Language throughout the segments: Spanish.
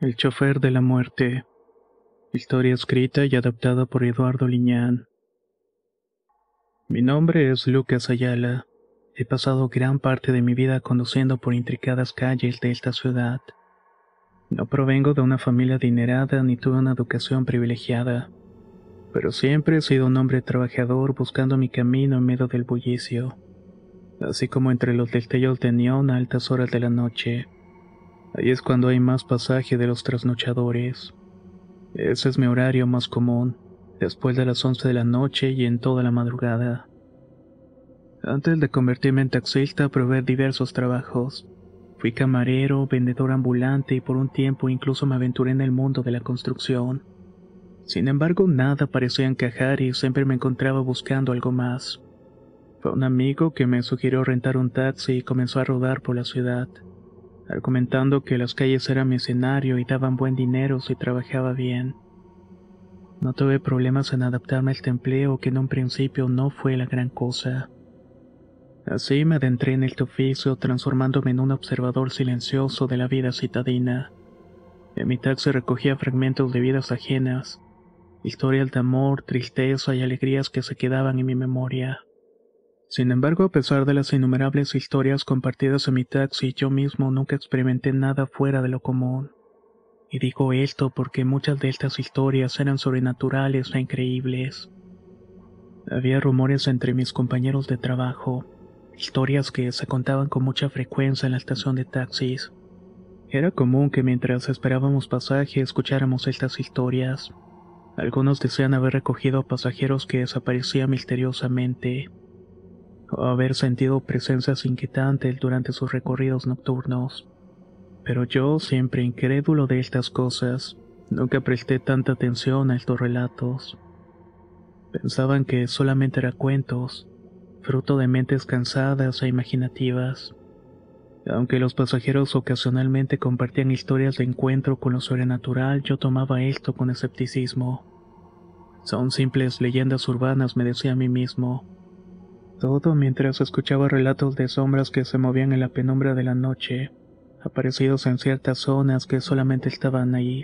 El chofer de la muerte. Historia escrita y adaptada por Eduardo Liñán. Mi nombre es Lucas Ayala. He pasado gran parte de mi vida conduciendo por intricadas calles de esta ciudad. No provengo de una familia adinerada ni tuve una educación privilegiada, pero siempre he sido un hombre trabajador buscando mi camino en medio del bullicio, así como entre los destellos de neón a altas horas de la noche. Ahí es cuando hay más pasaje de los trasnochadores. Ese es mi horario más común, después de las 11 de la noche y en toda la madrugada. Antes de convertirme en taxista, probé diversos trabajos. Fui camarero, vendedor ambulante y por un tiempo incluso me aventuré en el mundo de la construcción. Sin embargo, nada parecía encajar y siempre me encontraba buscando algo más. Fue un amigo que me sugirió rentar un taxi y comenzó a rodar por la ciudad, argumentando que las calles eran mi escenario y daban buen dinero si trabajaba bien. No tuve problemas en adaptarme a este empleo que en un principio no fue la gran cosa. Así me adentré en este oficio transformándome en un observador silencioso de la vida citadina. En mi taxi recogía fragmentos de vidas ajenas, historias de amor, tristeza y alegrías que se quedaban en mi memoria. Sin embargo, a pesar de las innumerables historias compartidas en mi taxi, yo mismo nunca experimenté nada fuera de lo común. Y digo esto porque muchas de estas historias eran sobrenaturales e increíbles. Había rumores entre mis compañeros de trabajo, historias que se contaban con mucha frecuencia en la estación de taxis. Era común que mientras esperábamos pasaje escucháramos estas historias. Algunos decían haber recogido a pasajeros que desaparecían misteriosamente, o haber sentido presencias inquietantes durante sus recorridos nocturnos. Pero yo, siempre incrédulo de estas cosas, nunca presté tanta atención a estos relatos. Pensaban que solamente eran cuentos, fruto de mentes cansadas e imaginativas. Aunque los pasajeros ocasionalmente compartían historias de encuentro con lo sobrenatural, yo tomaba esto con escepticismo. Son simples leyendas urbanas, me decía a mí mismo. Todo mientras escuchaba relatos de sombras que se movían en la penumbra de la noche, aparecidos en ciertas zonas que solamente estaban ahí,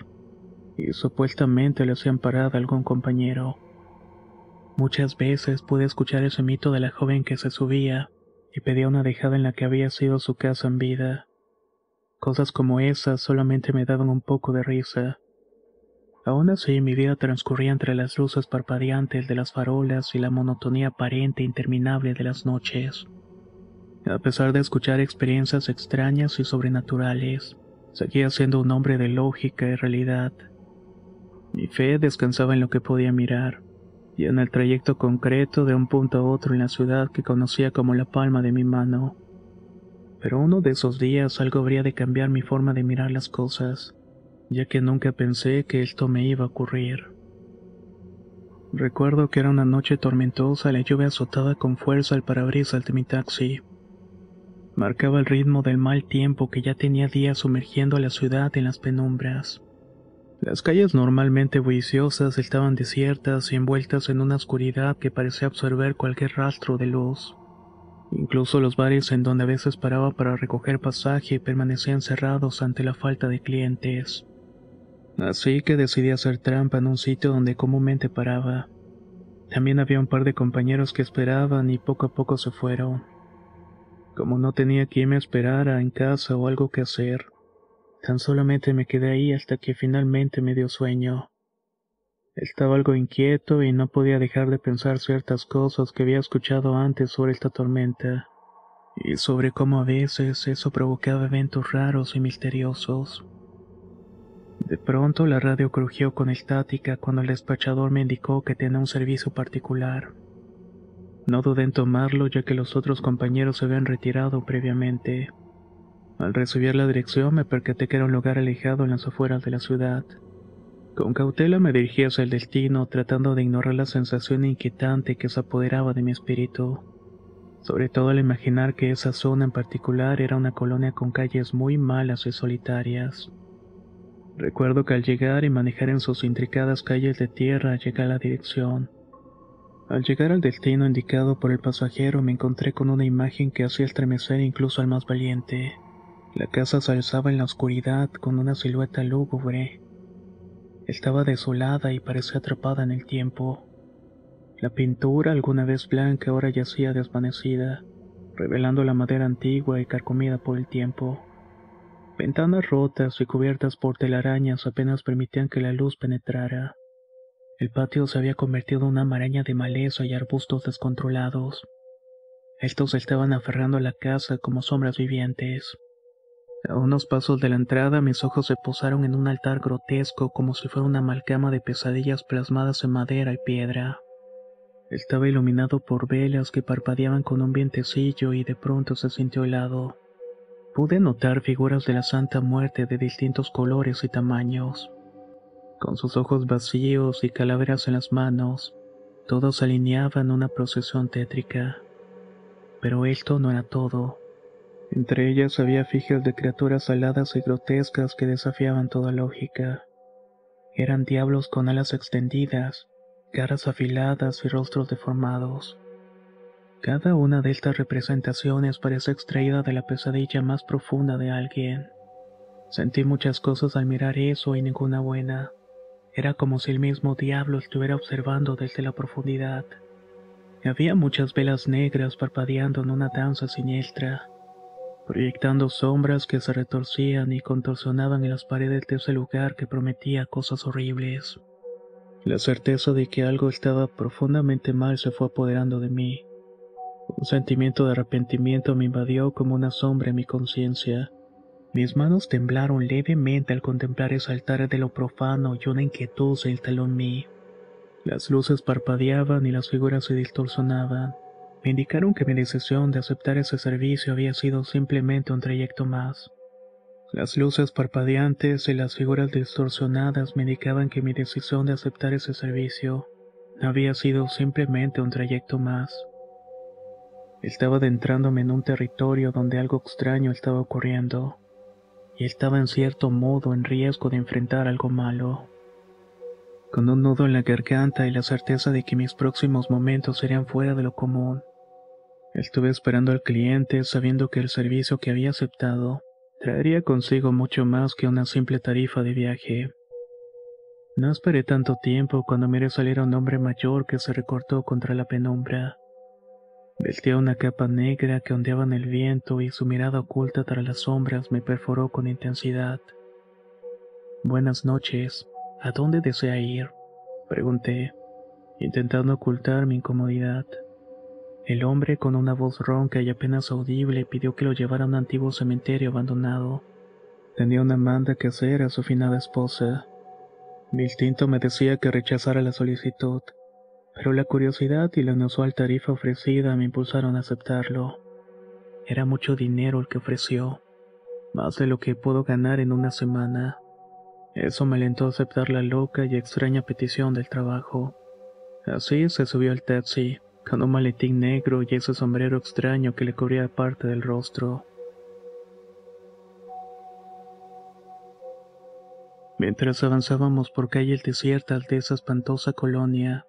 y supuestamente le hacían parada a algún compañero. Muchas veces pude escuchar ese mito de la joven que se subía y pedía una dejada en la que había sido su casa en vida. Cosas como esas solamente me daban un poco de risa. Aún así, mi vida transcurría entre las luces parpadeantes de las farolas y la monotonía aparente e interminable de las noches. A pesar de escuchar experiencias extrañas y sobrenaturales, seguía siendo un hombre de lógica y realidad. Mi fe descansaba en lo que podía mirar, y en el trayecto concreto de un punto a otro en la ciudad que conocía como la palma de mi mano. Pero uno de esos días algo habría de cambiar mi forma de mirar las cosas, ya que nunca pensé que esto me iba a ocurrir. Recuerdo que era una noche tormentosa, la lluvia azotaba con fuerza el parabrisas de mi taxi. Marcaba el ritmo del mal tiempo que ya tenía días sumergiendo a la ciudad en las penumbras. Las calles normalmente bulliciosas estaban desiertas y envueltas en una oscuridad que parecía absorber cualquier rastro de luz. Incluso los bares en donde a veces paraba para recoger pasaje permanecían cerrados ante la falta de clientes. Así que decidí hacer trampa en un sitio donde comúnmente paraba. También había un par de compañeros que esperaban y poco a poco se fueron. Como no tenía quien me esperara en casa o algo que hacer, tan solamente me quedé ahí hasta que finalmente me dio sueño. Estaba algo inquieto y no podía dejar de pensar ciertas cosas que había escuchado antes sobre esta tormenta, y sobre cómo a veces eso provocaba eventos raros y misteriosos. De pronto la radio crujió con estática cuando el despachador me indicó que tenía un servicio particular. No dudé en tomarlo ya que los otros compañeros se habían retirado previamente. Al recibir la dirección me percaté que era un lugar alejado en las afueras de la ciudad. Con cautela me dirigí hacia el destino, tratando de ignorar la sensación inquietante que se apoderaba de mi espíritu, sobre todo al imaginar que esa zona en particular era una colonia con calles muy malas y solitarias. Recuerdo que al llegar y manejar en sus intricadas calles de tierra llegué a la dirección. Al llegar al destino indicado por el pasajero me encontré con una imagen que hacía estremecer incluso al más valiente. La casa se alzaba en la oscuridad con una silueta lúgubre. Estaba desolada y parecía atrapada en el tiempo. La pintura, alguna vez blanca, ahora yacía desvanecida, revelando la madera antigua y carcomida por el tiempo. Ventanas rotas y cubiertas por telarañas apenas permitían que la luz penetrara. El patio se había convertido en una maraña de maleza y arbustos descontrolados. Estos se estaban aferrando a la casa como sombras vivientes. A unos pasos de la entrada, mis ojos se posaron en un altar grotesco como si fuera una amalgama de pesadillas plasmadas en madera y piedra. Estaba iluminado por velas que parpadeaban con un vientecillo y de pronto se sintió helado. Pude notar figuras de la Santa Muerte de distintos colores y tamaños. Con sus ojos vacíos y calaveras en las manos, todos se alineaban en una procesión tétrica. Pero esto no era todo. Entre ellas había figuras de criaturas aladas y grotescas que desafiaban toda lógica. Eran diablos con alas extendidas, caras afiladas y rostros deformados. Cada una de estas representaciones parecía extraída de la pesadilla más profunda de alguien. Sentí muchas cosas al mirar eso y ninguna buena. Era como si el mismo diablo estuviera observando desde la profundidad. Había muchas velas negras parpadeando en una danza siniestra, proyectando sombras que se retorcían y contorsionaban en las paredes de ese lugar que prometía cosas horribles. La certeza de que algo estaba profundamente mal se fue apoderando de mí. Un sentimiento de arrepentimiento me invadió como una sombra en mi conciencia. Mis manos temblaron levemente al contemplar ese altar de lo profano y una inquietud se instaló en mí. Las luces parpadeaban y las figuras se distorsionaban. Me indicaron que mi decisión de aceptar ese servicio había sido simplemente un trayecto más. Las luces parpadeantes y las figuras distorsionadas me indicaban que mi decisión de aceptar ese servicio había sido simplemente un trayecto más. Estaba adentrándome en un territorio donde algo extraño estaba ocurriendo, y estaba en cierto modo en riesgo de enfrentar algo malo. Con un nudo en la garganta y la certeza de que mis próximos momentos serían fuera de lo común, estuve esperando al cliente sabiendo que el servicio que había aceptado traería consigo mucho más que una simple tarifa de viaje. No esperé tanto tiempo cuando miré salir a un hombre mayor que se recortó contra la penumbra. Vestía una capa negra que ondeaba en el viento y su mirada oculta tras las sombras me perforó con intensidad. «Buenas noches. ¿A dónde desea ir?», pregunté, intentando ocultar mi incomodidad. El hombre, con una voz ronca y apenas audible, pidió que lo llevara a un antiguo cementerio abandonado. Tenía una manda que hacer a su finada esposa. Mi instinto me decía que rechazara la solicitud, pero la curiosidad y la inusual tarifa ofrecida me impulsaron a aceptarlo. Era mucho dinero el que ofreció, más de lo que puedo ganar en una semana. Eso me alentó a aceptar la loca y extraña petición del trabajo. Así se subió al taxi, con un maletín negro y ese sombrero extraño que le cubría parte del rostro. Mientras avanzábamos por calles desiertas de esa espantosa colonia,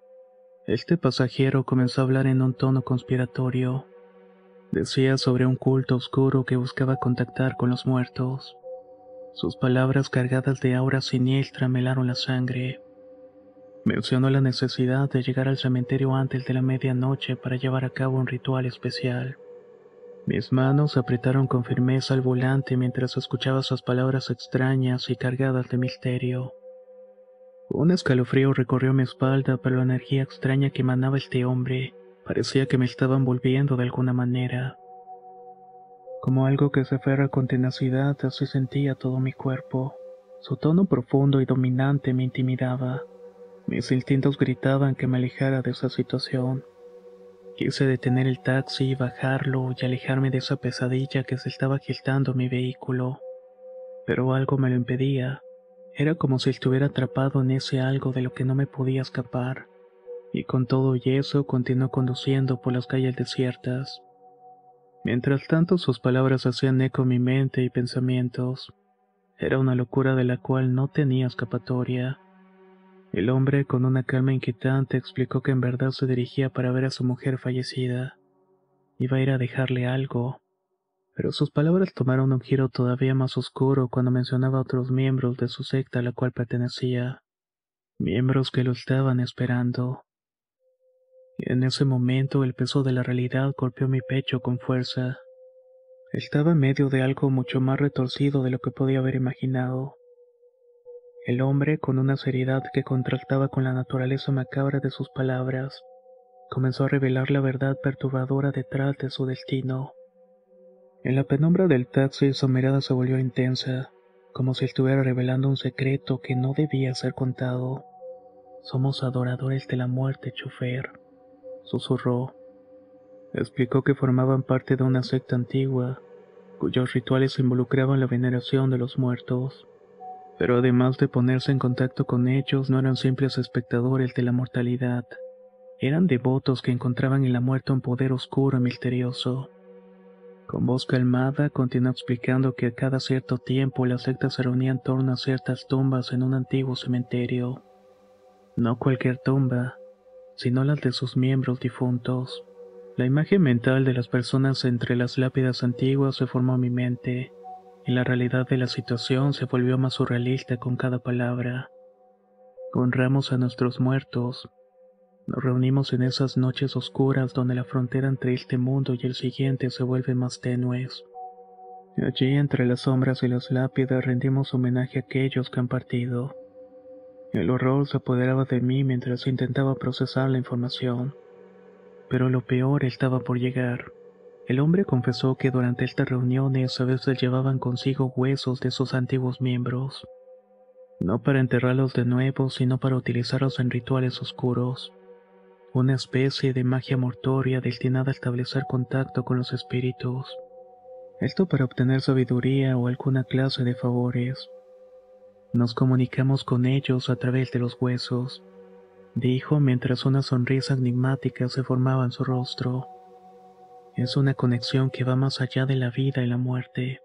este pasajero comenzó a hablar en un tono conspiratorio. Decía sobre un culto oscuro que buscaba contactar con los muertos. Sus palabras cargadas de aura siniestra me helaron la sangre. Mencionó la necesidad de llegar al cementerio antes de la medianoche para llevar a cabo un ritual especial. Mis manos se apretaron con firmeza al volante mientras escuchaba sus palabras extrañas y cargadas de misterio. Un escalofrío recorrió mi espalda, pero la energía extraña que emanaba este hombre parecía que me estaba envolviendo de alguna manera. Como algo que se aferra con tenacidad, así sentía todo mi cuerpo. Su tono profundo y dominante me intimidaba. Mis instintos gritaban que me alejara de esa situación. Quise detener el taxi y bajarlo y alejarme de esa pesadilla que se estaba gestando en mi vehículo. Pero algo me lo impedía. Era como si estuviera atrapado en ese algo de lo que no me podía escapar. Y con todo y eso continuó conduciendo por las calles desiertas. Mientras tanto sus palabras hacían eco en mi mente y pensamientos. Era una locura de la cual no tenía escapatoria. El hombre, con una calma inquietante, explicó que en verdad se dirigía para ver a su mujer fallecida. Iba a ir a dejarle algo, Pero sus palabras tomaron un giro todavía más oscuro cuando mencionaba a otros miembros de su secta a la cual pertenecía, miembros que lo estaban esperando. Y en ese momento el peso de la realidad golpeó mi pecho con fuerza. Estaba en medio de algo mucho más retorcido de lo que podía haber imaginado. El hombre, con una seriedad que contrastaba con la naturaleza macabra de sus palabras, comenzó a revelar la verdad perturbadora detrás de su destino. En la penumbra del taxi su mirada se volvió intensa, como si estuviera revelando un secreto que no debía ser contado. Somos adoradores de la muerte, chofer, susurró. Explicó que formaban parte de una secta antigua, cuyos rituales involucraban la veneración de los muertos. Pero además de ponerse en contacto con ellos, no eran simples espectadores de la mortalidad. Eran devotos que encontraban en la muerte un poder oscuro y misterioso. Con voz calmada, continuó explicando que a cada cierto tiempo la secta se reunía en torno a ciertas tumbas en un antiguo cementerio. No cualquier tumba, sino las de sus miembros difuntos. La imagen mental de las personas entre las lápidas antiguas se formó en mi mente, y la realidad de la situación se volvió más surrealista con cada palabra. Honramos a nuestros muertos. Nos reunimos en esas noches oscuras donde la frontera entre este mundo y el siguiente se vuelve más tenues. Allí, entre las sombras y las lápidas, rendimos homenaje a aquellos que han partido. El horror se apoderaba de mí mientras intentaba procesar la información. Pero lo peor estaba por llegar. El hombre confesó que durante estas reuniones a veces llevaban consigo huesos de sus antiguos miembros. No para enterrarlos de nuevo, sino para utilizarlos en rituales oscuros. Una especie de magia mortuoria destinada a establecer contacto con los espíritus. Esto para obtener sabiduría o alguna clase de favores. Nos comunicamos con ellos a través de los huesos, dijo mientras una sonrisa enigmática se formaba en su rostro. Es una conexión que va más allá de la vida y la muerte.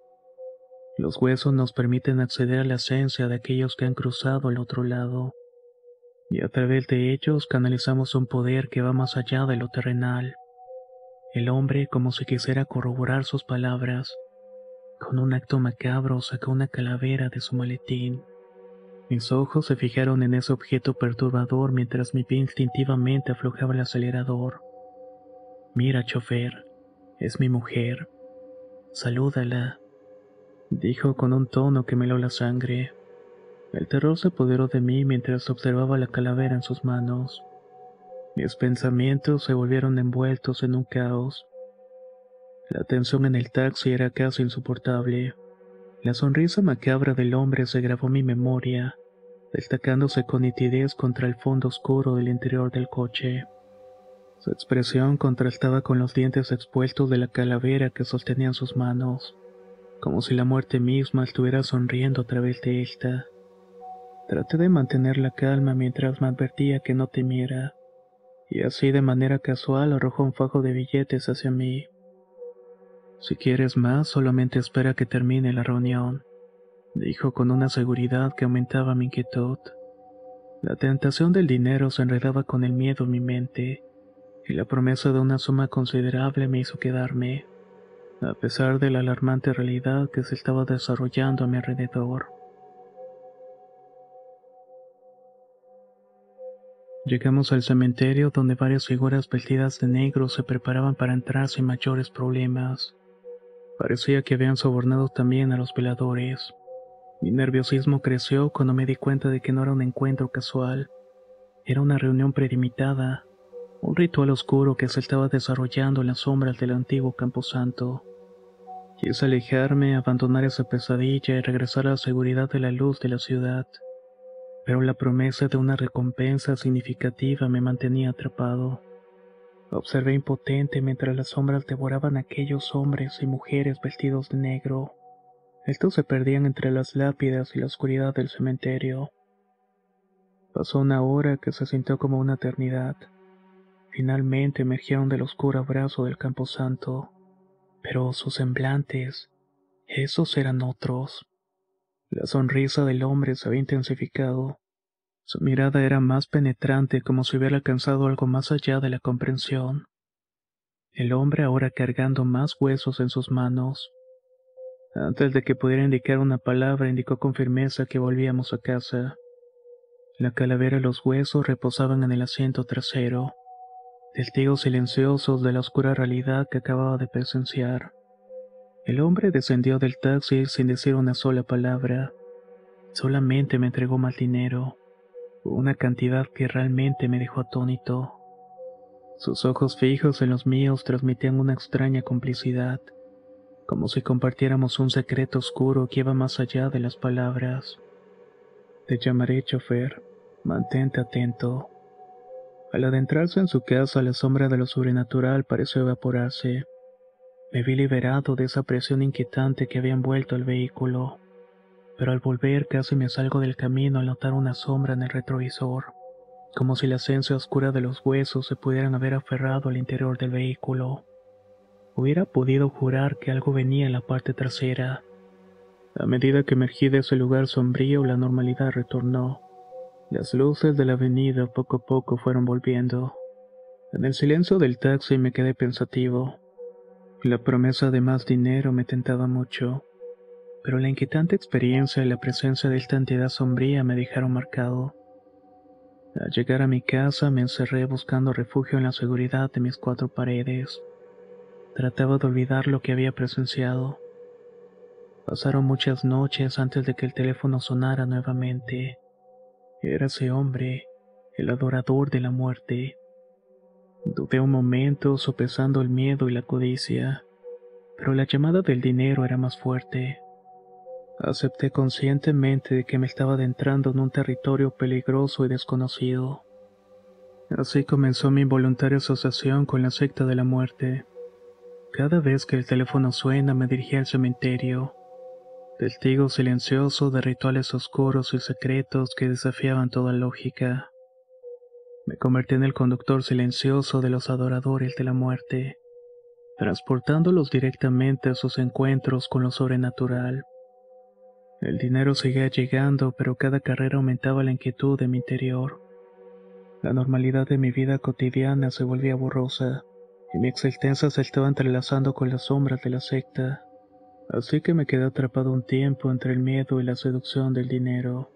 Los huesos nos permiten acceder a la esencia de aquellos que han cruzado al otro lado, y a través de ellos canalizamos un poder que va más allá de lo terrenal. El hombre, como si quisiera corroborar sus palabras, con un acto macabro sacó una calavera de su maletín. Mis ojos se fijaron en ese objeto perturbador mientras mi pie instintivamente aflojaba el acelerador. Mira, chofer, es mi mujer. Salúdala, dijo con un tono que me heló la sangre. El terror se apoderó de mí mientras observaba la calavera en sus manos. Mis pensamientos se volvieron envueltos en un caos. La tensión en el taxi era casi insoportable. La sonrisa macabra del hombre se grabó en mi memoria, destacándose con nitidez contra el fondo oscuro del interior del coche. Su expresión contrastaba con los dientes expuestos de la calavera que sostenía en sus manos, como si la muerte misma estuviera sonriendo a través de esta. Traté de mantener la calma mientras me advertía que no temiera, y así de manera casual arrojó un fajo de billetes hacia mí. Si quieres más, solamente espera que termine la reunión, dijo con una seguridad que aumentaba mi inquietud. La tentación del dinero se enredaba con el miedo en mi mente, y la promesa de una suma considerable me hizo quedarme, a pesar de la alarmante realidad que se estaba desarrollando a mi alrededor. Llegamos al cementerio donde varias figuras vestidas de negro se preparaban para entrar sin mayores problemas. Parecía que habían sobornado también a los veladores. Mi nerviosismo creció cuando me di cuenta de que no era un encuentro casual. Era una reunión premeditada, un ritual oscuro que se estaba desarrollando en las sombras del antiguo camposanto. Quise alejarme, abandonar esa pesadilla y regresar a la seguridad de la luz de la ciudad. Pero la promesa de una recompensa significativa me mantenía atrapado. Observé impotente mientras las sombras devoraban a aquellos hombres y mujeres vestidos de negro. Estos se perdían entre las lápidas y la oscuridad del cementerio. Pasó una hora que se sintió como una eternidad. Finalmente emergieron del oscuro abrazo del camposanto. Pero sus semblantes, esos eran otros. La sonrisa del hombre se había intensificado. Su mirada era más penetrante, como si hubiera alcanzado algo más allá de la comprensión. El hombre ahora cargando más huesos en sus manos, Antes de que pudiera indicar una palabra, indicó con firmeza que volvíamos a casa. La calavera y los huesos reposaban en el asiento trasero, testigos silenciosos de la oscura realidad que acababa de presenciar. El hombre descendió del taxi sin decir una sola palabra. Solamente me entregó más dinero, una cantidad que realmente me dejó atónito. Sus ojos fijos en los míos transmitían una extraña complicidad, como si compartiéramos un secreto oscuro que iba más allá de las palabras. Te llamaré, chofer. Mantente atento. Al adentrarse en su casa, la sombra de lo sobrenatural pareció evaporarse. Me vi liberado de esa presión inquietante que había envuelto el vehículo, pero al volver casi me salgo del camino al notar una sombra en el retrovisor, como si la esencia oscura de los huesos se pudieran haber aferrado al interior del vehículo. Hubiera podido jurar que algo venía en la parte trasera. A medida que emergí de ese lugar sombrío, la normalidad retornó. Las luces de la avenida poco a poco fueron volviendo. En el silencio del taxi me quedé pensativo. La promesa de más dinero me tentaba mucho, pero la inquietante experiencia y la presencia de esta entidad sombría me dejaron marcado. Al llegar a mi casa me encerré buscando refugio en la seguridad de mis cuatro paredes. Trataba de olvidar lo que había presenciado. Pasaron muchas noches antes de que el teléfono sonara nuevamente. Era ese hombre, el adorador de la muerte. Dudé un momento, sopesando el miedo y la codicia, pero la llamada del dinero era más fuerte. Acepté conscientemente de que me estaba adentrando en un territorio peligroso y desconocido. Así comenzó mi involuntaria asociación con la secta de la muerte. Cada vez que el teléfono suena me dirigí al cementerio, testigo silencioso de rituales oscuros y secretos que desafiaban toda lógica. Me convertí en el conductor silencioso de los adoradores de la muerte, transportándolos directamente a sus encuentros con lo sobrenatural. El dinero seguía llegando, pero cada carrera aumentaba la inquietud de mi interior. La normalidad de mi vida cotidiana se volvía borrosa, y mi existencia se estaba entrelazando con las sombras de la secta. Así que me quedé atrapado un tiempo entre el miedo y la seducción del dinero.